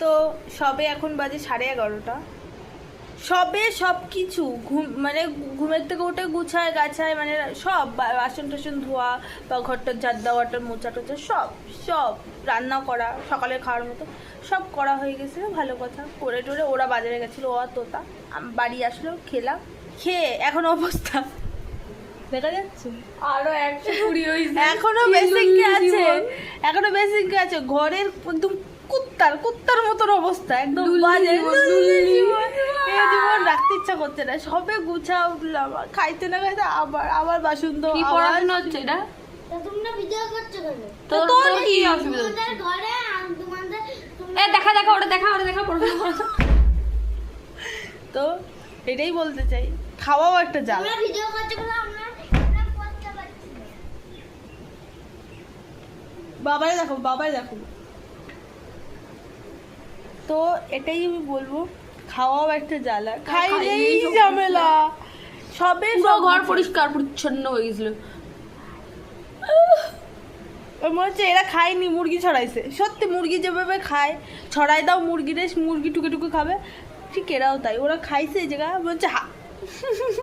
তো সবে এখন বাজে 11:30, সবে সব কিছু মানে ঘুমের থেকে উঠে গুছায় গাছায়, মানে সব বাসন টাসন ধোয়া বা ঘরটার ঝাড় দেওয়াটা মোচা টোচা সব সব রান্না করা, সকালে খাওয়ার মতো সব করা হয়ে গেছিলো। ভালো কথা, করে টোরে ওরা বাজারে গেছিলো, ও আর তোতা বাড়ি আসলো, খেলাম, খেয়ে এখন অবস্থা দেখা যাচ্ছে আরো 120 হয়েছে, এখনো বেসিকে আছে, এখনো বেসিকে আছে, ঘরের একদম কুত্তার মতন অবস্থা, একদম বাজে জীবন রাখতে ইচ্ছা করছে না। সবে গুছা উঠলাম, খাইতে না খাইতে আবার বাসন ধোয়া। কি পড়াশোনা হচ্ছে এটা? তোমরা ভিডিও করছো কেন? তোর কি অসুবিধা হচ্ছে? তোমাদের ঘরে তোমাদের এ দেখা ওটা দেখা পড়াশোনা। তো এটাই বলতে চাই, খাওয়াও একটা জ্বালা। তোমরা ভিডিও করছো কেন? আমরা করতে পারছি না। বাবাই দেখো। তো এটাই আমি বলবো, খাওয়াও একটা জ্বালা, খাইলেই ঝামেলা। সবে পুরো ঘর পরিষ্কার পরিচ্ছন্ন হয়ে গেছিল। মনে হচ্ছে এরা খায়নি, মুরগি ছড়াইছে। সত্যি মুরগি যেভাবে খায়, ছড়াই দাও মুরগি টুকে টুকে খাবে, ঠিক এরাও তাই, ওরা খাইছে এই জায়গা, মনে হচ্ছে